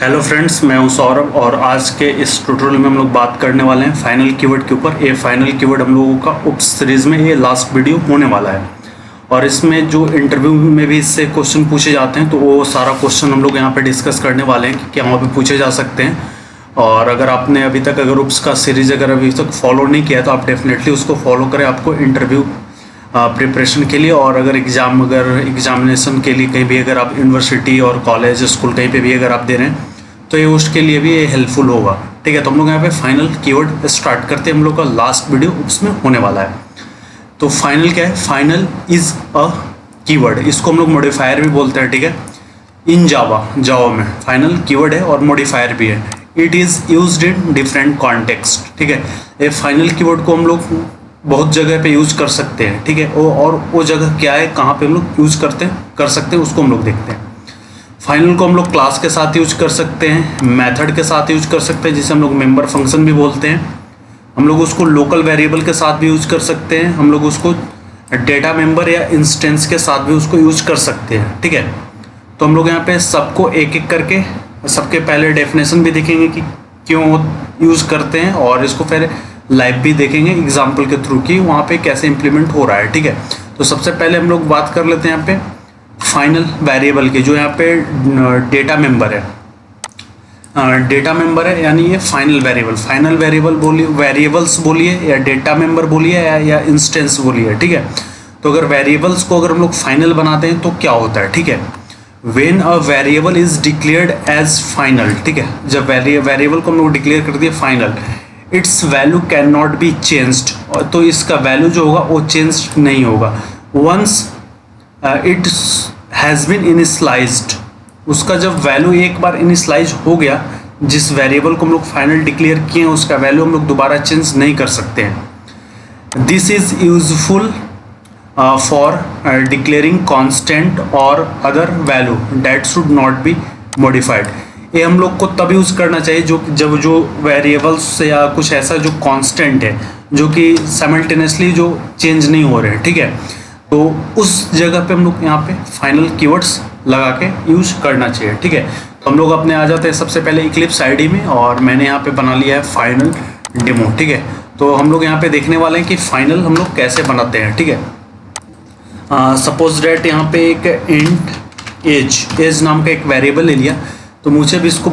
Hello friends, मैं हूं सौरभ और आज के इस ट्यूटोरियल में हम लोग बात करने वाले हैं फाइनल कीवर्ड के ऊपर। ये फाइनल कीवर्ड हम लोगों का उप सीरीज में ये लास्ट वीडियो होने वाला है और इसमें जो इंटरव्यू में भी इससे क्वेश्चन पूछे जाते हैं तो वो सारा क्वेश्चन हम लोग यहाँ पे डिस्कस करने वाले हैं कि क्या वहाँ पे पूछे जा सकते हैं। और अगर आपने अभी तक उप्स का सीरीज अगर अभी तक फॉलो नहीं किया तो आप डेफिनेटली उसको फॉलो करें आपको इंटरव्यू प्रिपरेशन के लिए। और अगर एग्जामिनेशन के लिए कहीं भी अगर आप यूनिवर्सिटी और कॉलेज स्कूल कहीं पे भी अगर आप दे रहे हैं तो ये उसके लिए भी ये हेल्पफुल होगा। ठीक है, तो हम लोग यहाँ पे फाइनल कीवर्ड स्टार्ट करते हैं। हम लोग का लास्ट वीडियो उसमें होने वाला है। तो फाइनल क्या है? फाइनल इज अ कीवर्ड, इसको हम लोग मॉडिफायर भी बोलते हैं। ठीक है, इन जावा में फाइनल कीवर्ड है और मॉडिफायर भी है। It is used in different context. ठीक है, ये फाइनल कीवर्ड को हम लोग बहुत जगह पे यूज़ कर सकते हैं। ठीक है, और वो जगह क्या है, कहाँ पे हम लोग यूज़ कर सकते हैं उसको हम लोग देखते हैं। फाइनल को हम लोग क्लास के साथ यूज कर सकते हैं, मेथड के साथ यूज कर सकते हैं जिसे हम लोग मेंबर फंक्शन भी बोलते हैं। हम लोग उसको लोकल वेरिएबल के साथ भी यूज कर सकते हैं। हम लोग उसको डेटा मेंबर या इंस्टेंस के साथ भी उसको यूज कर सकते हैं। ठीक है, तो हम लोग यहाँ पे सबको एक एक करके सबके पहले डेफिनेशन भी देखेंगे कि क्यों यूज़ करते हैं और इसको फिर लाइव भी देखेंगे एग्जाम्पल के थ्रू कि वहाँ पे कैसे इम्प्लीमेंट हो रहा है। ठीक है, तो सबसे पहले हम लोग बात कर लेते हैं यहाँ पे फाइनल वेरिएबल के, जो यहाँ पे डेटा मेंबर है। डेटा मेंबर है यानी ये फाइनल वेरिएबल बोलिए, वेरिएबल्स बोलिए या डेटा मेंबर बोलिए या इंस्टेंस बोलिए। ठीक है, तो अगर वेरिएबल्स को अगर हम लोग फाइनल बनाते हैं तो क्या होता है? ठीक है, when a variable is declared as final. ठीक है, जब वेरिएबल को हम लोग डिक्लेयर कर दिए final, its value can not be changed, तो इसका वैल्यू जो होगा वो चेंज नहीं होगा। Once it has been initialized, उसका जब वैल्यू एक बार इनिशलाइज हो गया, जिस वेरिएबल को हम लोग फाइनल डिक्लेयर किए हैं उसका वैल्यू हम लोग दोबारा चेंज नहीं कर सकते हैं। This is useful for declaring constant और other value that should not be modified. ये हम लोग को तब यूज़ करना चाहिए जब जो वेरिएबल्स या कुछ ऐसा जो कांस्टेंट है जो कि साइमल्टेनियसली जो चेंज नहीं हो रहे हैं। ठीक है, तो उस जगह पे हम लोग यहाँ पे फाइनल कीवर्ड्स लगा के यूज करना चाहिए। ठीक है, तो हम लोग अपने आ जाते हैं सबसे पहले इक्लिप्स आईडी में और मैंने यहाँ पे बना लिया है फाइनल डेमो। ठीक है, तो हम लोग यहाँ पे देखने वाले हैं कि फाइनल हम लोग कैसे बनाते हैं। ठीक है, सपोज डेट यहाँ पे एक इंट एज नाम का एक वेरिएबल ले लिया, तो मुझे भी इसको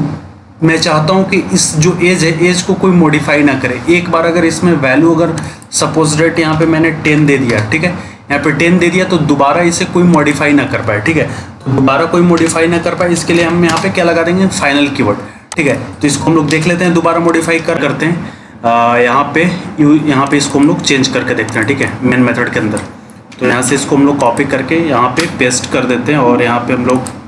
मैं चाहता हूँ कि इस जो एज है एज को कोई मॉडिफाई ना करे। एक बार अगर इसमें वैल्यू अगर सपोज डेट यहाँ पे मैंने 10 दे दिया, ठीक है, यहाँ पे 10 दे दिया तो दोबारा इसे कोई मॉडिफाई ना कर पाए। ठीक है, तो दोबारा कोई मॉडिफाई ना कर पाए इसके लिए हम यहाँ पे क्या लगा देंगे? Final keyword. ठीक है, तो इसको हम लोग देख लेते हैं, दोबारा मॉडिफाई करते हैं। यहाँ पे इसको हम लोग चेंज करके देखते हैं। ठीक है, मेन मेथड के अंदर, तो यहाँ से इसको हम लोग कॉपी करके यहाँ पे पेस्ट कर देते हैं और यहाँ पे हम लोग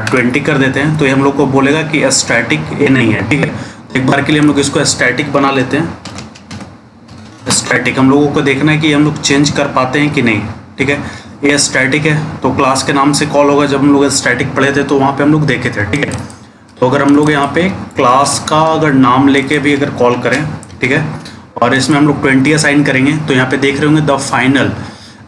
20 कर देते हैं। तो ये हम लोग को बोलेगा कि स्टैटिक ये नहीं है। ठीक है, तो एक बार के लिए हम लोग इसको स्टैटिक बना लेते हैं। स्टैटिक हम लोगों को देखना है कि हम लोग चेंज कर पाते हैं कि नहीं। ठीक है, ये स्टैटिक है तो क्लास के नाम से कॉल होगा। जब हम लोग स्टैटिक पढ़े थे तो वहाँ पे हम लोग देखे थे। ठीक है, तो अगर हम लोग यहाँ पे क्लास का अगर नाम लेके भी अगर कॉल करें, ठीक है, और इसमें हम लोग 20 असाइन करेंगे तो यहाँ पे देख रहे होंगे the final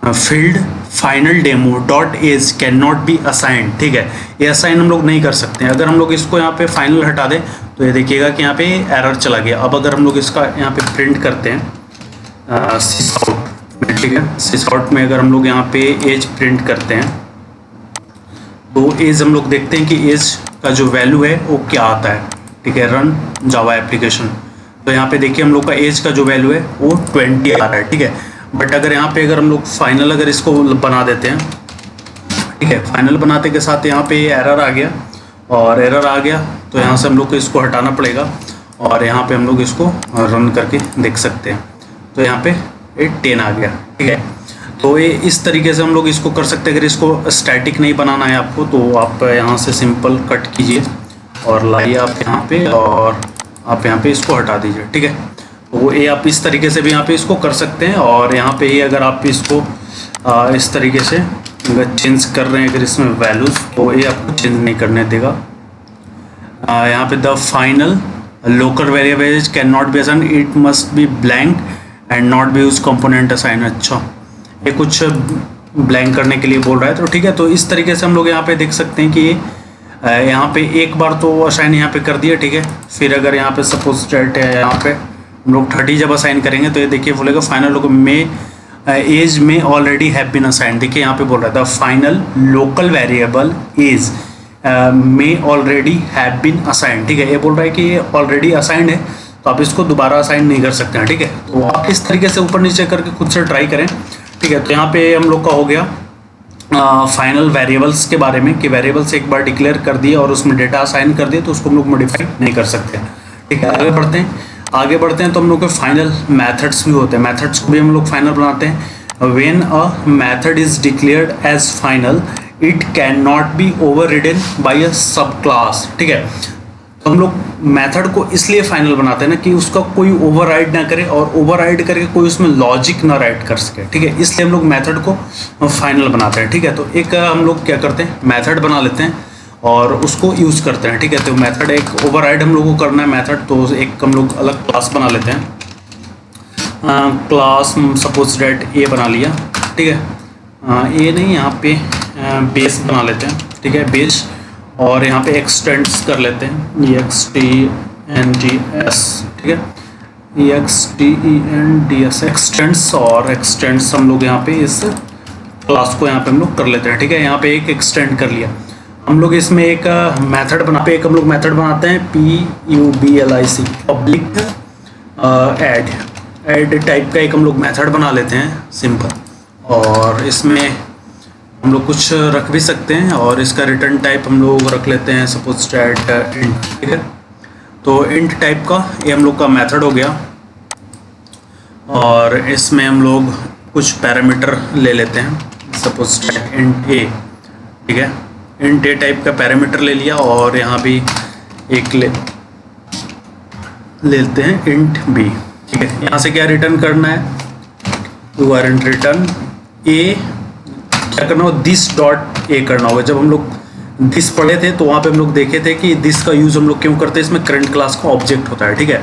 field final demo dot age can not be assigned. ठीक है, ये असाइन हम लोग नहीं कर सकते हैं। अगर हम लोग इसको यहाँ पे फाइनल हटा दें तो ये देखिएगा कि यहाँ पे एरर चला गया। अब अगर हम लोग इसका यहाँ पे प्रिंट करते हैं सिसआउट में, ठीक है, सिसआउट में अगर हम लोग यहाँ पे एज प्रिंट करते हैं तो एज हम लोग देखते हैं कि एज का जो वैल्यू है वो क्या आता है। ठीक है, रन जावा एप्लीकेशन, तो यहाँ पे देखिए हम लोग का एज का जो वैल्यू है वो 20 आ रहा है। ठीक है, बट अगर यहाँ पे अगर हम लोग फाइनल अगर इसको बना देते हैं, ठीक है, फाइनल बनाते के साथ यहाँ पे एरर आ गया और एरर आ गया तो यहाँ से हम लोग को इसको हटाना पड़ेगा और यहाँ पे हम लोग इसको रन करके देख सकते हैं। तो यहाँ पे 10 आ गया। ठीक है, तो ये इस तरीके से हम लोग इसको कर सकते हैं। अगर इसको स्टैटिक नहीं बनाना है आपको तो आप यहाँ से सिंपल कट कीजिए और लाइए आप यहाँ पे और आप यहाँ पे इसको हटा दीजिए। ठीक है, तो ये आप इस तरीके से भी यहाँ पे इसको कर सकते हैं और यहाँ पे ही अगर आप इसको इस तरीके से अगर चेंज कर रहे हैं अगर इसमें वैल्यूज तो ये आपको चेंज नहीं करने देगा। यहाँ पे the final local variable can not be assign, it must be blank and not be use component assign. अच्छा, ये कुछ ब्लैंक करने के लिए बोल रहा है, तो ठीक है। तो इस तरीके से हम लोग यहाँ पे देख सकते हैं कि यहाँ पे एक बार तो असाइन यहाँ पे कर दिया, ठीक है। फिर अगर यहाँ पे सपोज डेट है, यहाँ पे हम लोग 30 जब असाइन करेंगे तो ये देखिए बोलेगा फाइनल लोकल में एज में ऑलरेडी हैव बीन असाइन। देखिए यहाँ पे बोल रहा था फाइनल लोकल वेरिएबल एज में ऑलरेडी हैव बीन असाइन, ठीक है। ये बोल रहा है कि ये ऑलरेडी असाइंड है, तो आप इसको दोबारा असाइन नहीं कर सकते हैं, ठीक है। तो आप इस तरीके से ऊपर नीचे करके खुद से ट्राई करें, ठीक है। तो यहाँ पे हम लोग का हो गया फाइनल वेरिएबल्स के बारे में कि वेरिएबल्स एक बार डिक्लेयर कर दिए और उसमें डेटा असाइन कर दिए तो उसको हम लोग मॉडिफाई नहीं कर सकते, ठीक है। आगे बढ़ते हैं तो हम लोग के फाइनल मेथड्स भी होते हैं। मेथड्स को भी हम लोग फाइनल बनाते हैं। When a method is declared as final it can not be overridden by a subclass, ठीक है। तो हम लोग मेथड को इसलिए फाइनल बनाते हैं ना कि उसका कोई ओवरराइड ना करे और ओवरराइड करके कोई उसमें लॉजिक ना राइट कर सके, ठीक है। इसलिए हम लोग मेथड को फाइनल बनाते हैं, ठीक है। तो एक हम लोग क्या करते हैं, मेथड बना लेते हैं और उसको यूज़ करते हैं, ठीक है। तो मेथड एक ओवरराइड हम लोग को करना है मेथड, तो एक हम लोग अलग क्लास बना लेते हैं। क्लास सपोज डेट ए बना लिया, ठीक है। ए नहीं, यहाँ पे बेस बना लेते हैं, ठीक है, बेस। और यहाँ पे एक्सटेंड्स कर लेते हैं EXTENDS, ठीक है, EXTENDS एक्सटेंड्स। और एक्सटेंड्स हम लोग यहाँ पे इस क्लास को यहाँ पे हम लोग कर लेते हैं, ठीक है। यहाँ पे एक एक्सटेंड कर लिया हम लोग। इसमें एक मेथड एक हम लोग मेथड बनाते हैं PUBLIC पब्लिक ऐड टाइप का एक हम लोग मेथड बना लेते हैं सिंपल। और इसमें हम लोग कुछ रख भी सकते हैं और इसका रिटर्न टाइप हम लोग रख लेते हैं सपोज डेट इंट, ठीक है। तो इंट टाइप का ये हम लोग का मेथड हो गया। और इसमें हम लोग कुछ पैरामीटर ले लेते हैं सपोज डेट इंट ए, ठीक है। इंट ए टाइप का पैरामीटर ले लिया और यहाँ भी एक लेते हैं इंट बी, ठीक है। यहाँ से क्या रिटर्न करना है, वारंट रिटर्न ए क्या करना होगा, दिस डॉट ए करना होगा। जब हम लोग दिस पढ़े थे तो वहाँ पे हम लोग देखे थे कि दिस का यूज़ हम लोग क्यों करते हैं, इसमें करंट क्लास का ऑब्जेक्ट होता है, ठीक है।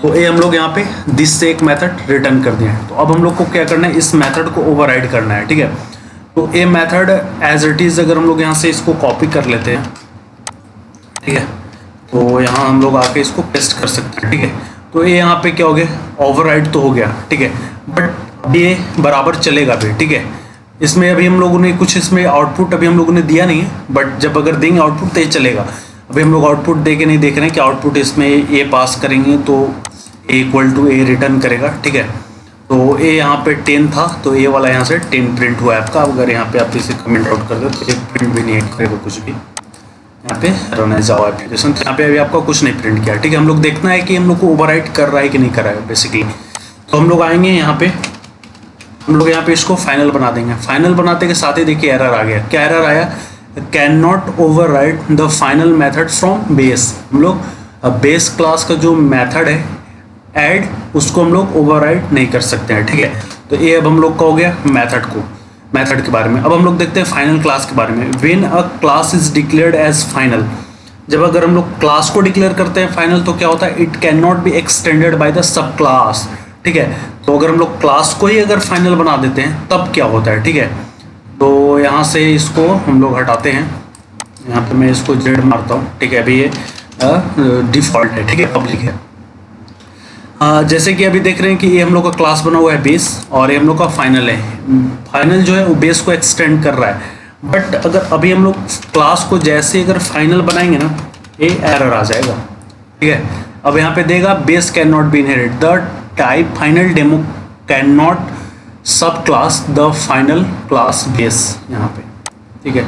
तो ए हम लोग यहाँ पे दिस से एक मेथड रिटर्न कर दिया है। तो अब हम लोग को क्या करना है, इस मेथड को ओवरराइड करना है, ठीक है। तो a method as it is अगर हम लोग यहाँ से इसको कॉपी कर लेते हैं, ठीक है, तो यहाँ हम लोग आके इसको पेस्ट कर सकते हैं, ठीक है। तो ये यहाँ पे क्या हो गया, ओवरराइड तो हो गया, ठीक है, बट ये बराबर चलेगा भी, ठीक है। इसमें अभी हम लोगों ने कुछ इसमें आउटपुट अभी हम लोगों ने दिया नहीं है, बट जब अगर देंगे आउटपुट तो ये चलेगा। अभी हम लोग आउटपुट दे के नहीं देख रहे हैं कि आउटपुट इसमें ए पास करेंगे तो ए इक्वल टू ए रिटर्न करेगा, ठीक है। तो ए यहाँ पे 10 था तो ए वाला यहाँ से 10 प्रिंट हुआ है आपका। अगर यहाँ पे आप इसे कमेंट आउट कर दो तो एक प्रिंट भी नहीं करेगा कुछ भी। यहाँ पे रन है जावा एप्लीकेशन, तो यहाँ पे अभी आपका कुछ नहीं प्रिंट किया, ठीक है। हम लोग देखना है कि हम लोग को ओवरराइट कर रहा है कि नहीं कर रहा है बेसिकली। तो हम लोग आएंगे यहाँ पे, हम लोग यहाँ पे इसको फाइनल बना देंगे। फाइनल बनाते के साथ ही देखिए एरर आ गया। क्या एरर आया, can not override the final method from base. हम लोग बेस क्लास का जो मेथड है ऐड, उसको हम लोग ओवरराइड नहीं कर सकते हैं, ठीक है। तो ये अब हम लोग का हो गया मेथड के बारे में। अब हम लोग देखते हैं फाइनल क्लास के बारे में। When a class is declared as final, जब अगर हम लोग क्लास को डिक्लेयर करते हैं फाइनल तो क्या होता है, it can not be extended by the sub class, ठीक है। तो अगर हम लोग क्लास को ही अगर फाइनल बना देते हैं तब क्या होता है, ठीक है। तो यहाँ से इसको हम लोग हटाते हैं, यहाँ पे मैं इसको जेड मारता हूँ, ठीक है। अभी ये डिफ़ॉल्ट है, ठीक है, पब्लिक है। जैसे कि अभी देख रहे हैं कि ये हम लोग का क्लास बना हुआ है बेस और ये हम लोग का फाइनल है। फाइनल जो है वो बेस को एक्सटेंड कर रहा है, बट अगर अभी हम लोग क्लास को जैसे अगर फाइनल बनाएंगे ना, ये एरर आ जाएगा, ठीक है। अब यहाँ पे देगा base can not be inherit the type final demo cannot subclass the final class base, यहाँ पे, ठीक है।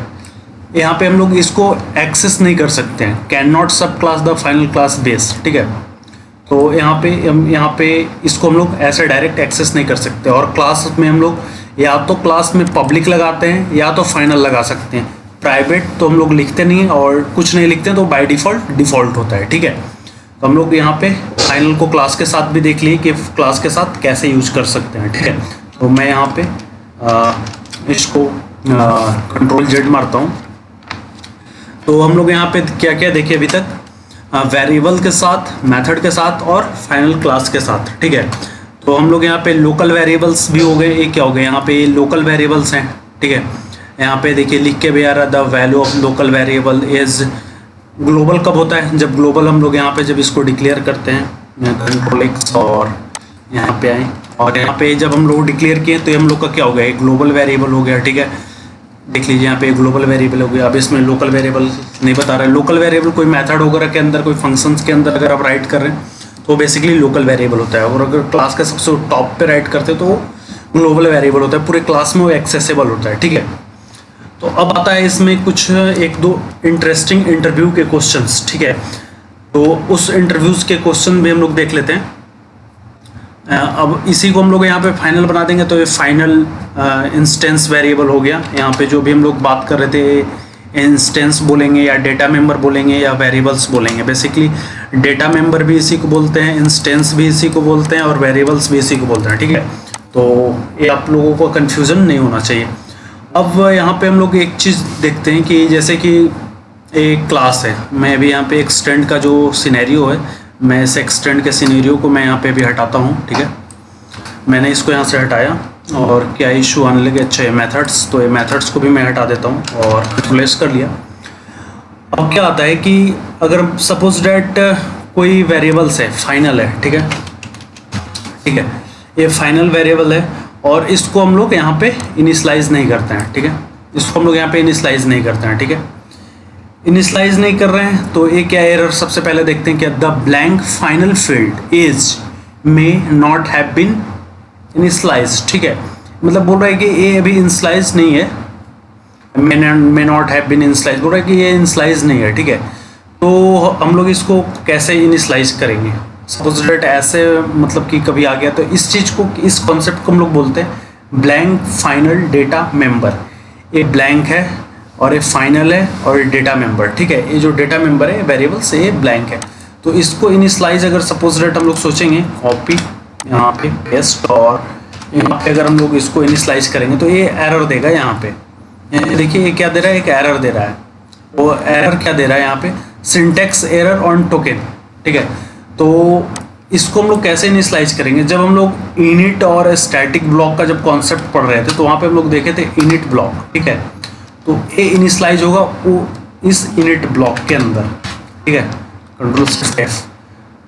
यहाँ पे हम लोग इसको एक्सेस नहीं कर सकते हैं, can not subclass the final class base, ठीक है। तो यहाँ पे इसको हम लोग ऐसे डायरेक्ट एक्सेस नहीं कर सकते। और क्लास में हम लोग या तो क्लास में पब्लिक लगाते हैं या तो फाइनल लगा सकते हैं। प्राइवेट तो हम लोग लिखते नहीं हैं और कुछ नहीं लिखते हैं, तो बाय डिफ़ॉल्ट होता है, ठीक है। तो हम लोग यहाँ पे फाइनल को क्लास के साथ भी देख लिए कि क्लास के साथ कैसे यूज कर सकते हैं, ठीक है। तो मैं यहाँ पे इसको कंट्रोल जेड मारता हूँ। तो हम लोग यहाँ पे क्या क्या देखे अभी तक, वेरिएबल के साथ, मेथड के साथ और फाइनल क्लास के साथ, ठीक है। तो हम लोग यहाँ पे लोकल वेरिएबल्स भी हो गए। ये क्या हो गए, यहाँ पे लोकल वेरिएबल्स हैं, ठीक है। यहाँ पे देखिए लिख के भी आ रहा, the value of local variable is global कब होता है? जब ग्लोबल हम लोग यहाँ पे जब इसको डिक्लेयर करते हैं, कंट्रोल एक्स और यहाँ पे आए, और यहाँ पे जब हम लोग डिक्लेयर किए तो हम लोग का क्या हो गया, एक ग्लोबल वेरिएबल हो गया, ठीक है। देख लीजिए यहाँ पे ग्लोबल वेरिएबल हो गया। अब इसमें लोकल वेरिएबल नहीं बता रहा है। लोकल वेरिएबल कोई मेथड वगैरह के अंदर, कोई फंक्शंस के अंदर अगर आप राइट कर रहे हैं तो बेसिकली लोकल वेरिएबल होता है, और अगर क्लास का सबसे टॉप पे राइट करते हैं तो ग्लोबल वेरिएबल होता है, पूरे क्लास में वो एक्सेसिबल होता है, ठीक है। तो अब आता है इसमें कुछ एक दो इंटरेस्टिंग इंटरव्यू के क्वेश्चंस, ठीक है। तो उस इंटरव्यूज़ के क्वेश्चन भी हम लोग देख लेते हैं। अब इसी को हम लोग यहाँ पे फाइनल बना देंगे, तो ये फाइनल इंस्टेंस वेरिएबल हो गया। यहाँ पे जो भी हम लोग बात कर रहे थे, इंस्टेंस बोलेंगे या डेटा मेंबर बोलेंगे या वेरिएबल्स बोलेंगे। बेसिकली डेटा मेंबर भी इसी को बोलते हैं, इंस्टेंस भी इसी को बोलते हैं, और वेरिएबल्स भी इसी को बोलते हैं, ठीक है। तो ये आप लोगों को कन्फ्यूज़न नहीं होना चाहिए। अब यहाँ पे हम लोग एक चीज़ देखते हैं कि जैसे कि एक क्लास है, मैं भी यहाँ पे एक्सटेंड का जो सिनेरियो है, मैं इस एक्सटेंड के सिनेरियो को मैं यहाँ पे भी हटाता हूँ, ठीक है। मैंने इसको यहाँ से हटाया, और क्या इशू आने लगे, अच्छा ये मेथड्स, तो ये मेथड्स को भी मैं हटा देता हूँ और रिप्लेस कर लिया। अब क्या आता है कि अगर सपोज डैट कोई वेरिएबल्स है, फाइनल है, ठीक है, ठीक है, ये फाइनल वेरिएबल है, और इसको हम लोग यहाँ पे इनिशलाइज नहीं करते हैं, ठीक है। इसको हम लोग यहाँ पे इनिशलाइज नहीं करते हैं, ठीक है। इनिशलाइज नहीं कर रहे हैं तो ये क्या एरर, सबसे पहले देखते हैं क्या, the blank final field is may not have been initialize, ठीक है। मतलब बोल रहा है कि ये अभी इनिशलाइज नहीं है, may not have been initialize, बोल रहा है कि ये इनिशलाइज नहीं है, ठीक है। तो हम लोग इसको कैसे इनिशलाइज करेंगे? सपोज डेट ऐसे, मतलब कि कभी आ गया, तो इस चीज़ को, इस कॉन्सेप्ट को हम लोग बोलते हैं ब्लैंक फाइनल डेटा मेंबर। ये ब्लैंक है और ये फाइनल है और ये डेटा मेंबर, ठीक है। ये जो डेटा मेंबर है वेरिएबल से ये ब्लैंक है, तो इसको इनिशलाइज अगर सपोज डेट हम लोग सोचेंगे, कॉपी यहाँ पे पेस्ट, और यहाँ पे अगर हम लोग इसको इनिशलाइज करेंगे तो ये एरर देगा। यहाँ पे देखिए ये क्या दे रहा है, एक एरर दे रहा है। वो एरर क्या दे रहा है यहाँ पे, सिंटेक्स एरर ऑन टोकन, ठीक है। तो इसको हम लोग कैसे इनिशलाइज करेंगे? जब हम लोग इनिट और स्टैटिक ब्लॉक का जब कॉन्सेप्ट पढ़ रहे थे तो वहाँ पे हम लोग देखे थे इनिट ब्लॉक, ठीक है। तो ये इनिशलाइज होगा वो इस इनिट ब्लॉक के अंदर, ठीक है, कंट्रोल F।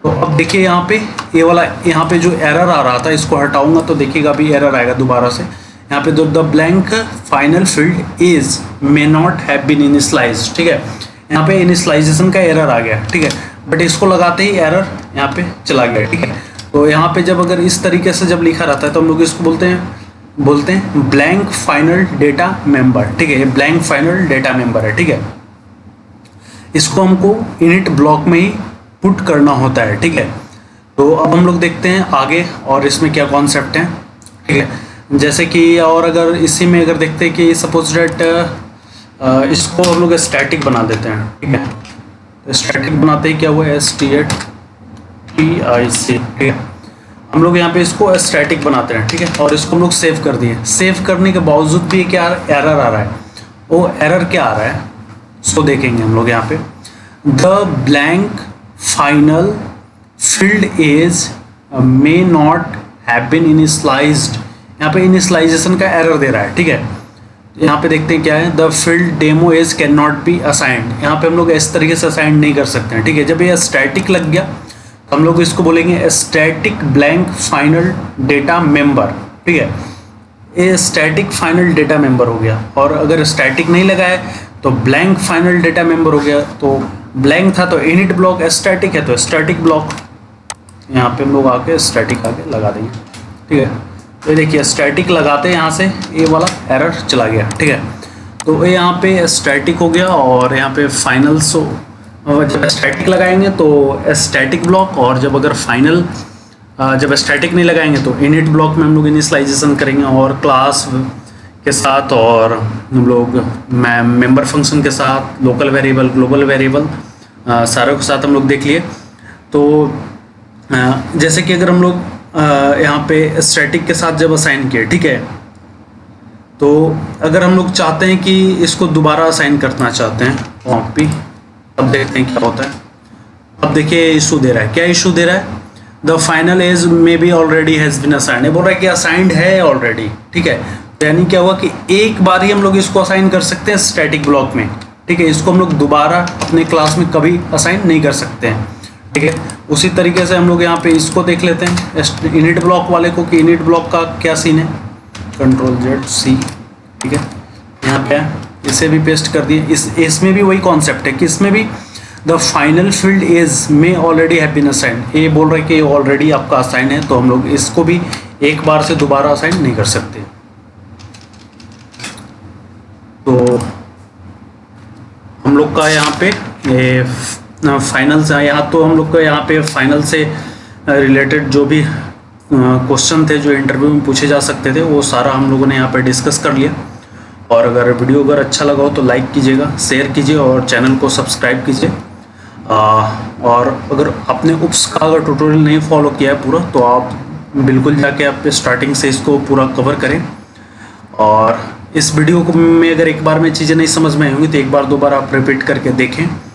तो अब देखिए यहाँ पे ये वाला, यहाँ पे जो एरर आ रहा था इसको हटाऊंगा तो देखिएगा अभी एरर आएगा दोबारा से। यहाँ पे the blank final field is may not have been initialize, ठीक है। यहाँ पे इनिशलाइजेशन का एरर आ गया, ठीक है, बट इसको लगाते ही एरर यहाँ पे चला गया, ठीक है। तो यहाँ पे जब अगर इस तरीके से जब लिखा रहता है तो हम लोग इसको बोलते हैं ब्लैंक फाइनल डेटा मेंबर, ठीक है। ये ब्लैंक फाइनल डेटा मेंबर है, ठीक है। इसको हमको इनिट ब्लॉक में ही पुट करना होता है, ठीक है। तो अब हम लोग देखते हैं आगे और इसमें क्या कॉन्सेप्ट है, ठीक है। जैसे कि और अगर इसी में अगर देखते हैं कि सपोज डेट इसको हम लोग स्टैटिक बना देते हैं, ठीक है। तो स्टैटिक बनाते ही क्या हुआ, STATIC, ठीक है। हम लोग यहाँ पे इसको स्टैटिक बनाते हैं, ठीक है, और इसको हम लोग सेव कर दिए। सेव करने के बावजूद भी क्या एरर आ रहा है, वो एरर क्या आ रहा है सो देखेंगे हम लोग यहाँ पे। The blank final field is may not have been initialized, यहाँ पे इनिशलाइजेशन का एरर दे रहा है, ठीक है। यहाँ पे देखते हैं क्या है, the field demo age can not be assigned. यहाँ पे हम लोग इस तरीके से असाइन नहीं कर सकते हैं, ठीक है। जब ये स्टैटिक लग गया तो हम लोग इसको बोलेंगे static blank final data member, ठीक है। ये स्टैटिक फाइनल डेटा मेंबर हो गया, और अगर स्टैटिक नहीं लगा है तो ब्लैंक फाइनल डेटा मेंबर हो गया। तो ब्लैंक था तो इनिट ब्लॉक, स्टैटिक है तो स्टैटिक ब्लॉक, यहाँ पे हम लोग आके स्टैटिक आके लगा देंगे, ठीक है। तो देखिए स्टैटिक लगाते हैं यहाँ से ये वाला एरर चला गया, ठीक है। तो ये यहाँ पे स्टैटिक हो गया, और यहाँ पे फाइनल जब स्टैटिक लगाएंगे तो स्टैटिक ब्लॉक, और जब अगर फाइनल जब स्टैटिक नहीं लगाएंगे तो इनिट ब्लॉक में हम लोग इनिशलाइजेशन करेंगे, और क्लास के साथ, और हम लोग मेंबर फंक्शन के साथ, लोकल वेरिएबल, ग्लोबल वेरिएबल, सारों के साथ हम लोग देख लिए। तो जैसे कि अगर हम लोग यहाँ पे स्टैटिक के साथ जब असाइन किए, ठीक है, तो अगर हम लोग चाहते हैं कि इसको दोबारा असाइन करना चाहते हैं कॉपी, अब देखते हैं क्या होता है। अब देखिए इशू दे रहा है, क्या इशू दे रहा है, the final age may be already has been assigned, बोल रहा है कि असाइंड है ऑलरेडी, ठीक है। यानी क्या हुआ कि एक बार ही हम लोग इसको असाइन कर सकते हैं स्टैटिक ब्लॉक में, ठीक है, इसको हम लोग दोबारा अपने क्लास में कभी असाइन नहीं कर सकते हैं। ठीक है, उसी तरीके से हम लोग यहाँ पे इसको देख लेते हैं इनिट ब्लॉक वाले को कि इनिट ब्लॉक का क्या सीन है। Ctrl+Z, ठीक है, यहाँ पे इसे भी पेस्ट कर दिए। इसमें भी वही कॉन्सेप्ट है कि इसमें भी द फाइनल फील्ड इज में ऑलरेडी हैव बीन असाइन। ये बोल रहे हैं कि ऑलरेडी आपका असाइन है, तो हम लोग इसको भी एक बार से दोबारा असाइन नहीं कर सकते। तो हम लोग का यहाँ पे फाइनल से यहाँ तो हम लोग का यहाँ पे फाइनल से रिलेटेड जो भी क्वेश्चन थे जो इंटरव्यू में पूछे जा सकते थे वो सारा हम लोगों ने यहाँ पे डिस्कस कर लिया। और अगर वीडियो अगर अच्छा लगा हो तो लाइक कीजिएगा, शेयर कीजिए और चैनल को सब्सक्राइब कीजिए। और अगर आपने UPS का अगर ट्यूटोरियल नहीं फॉलो किया है पूरा तो आप बिल्कुल जाके आप स्टार्टिंग से इसको पूरा कवर करें। और इस वीडियो को में अगर एक बार में चीज़ें नहीं समझ में आई होंगी तो एक बार दो बार आप रिपीट करके देखें।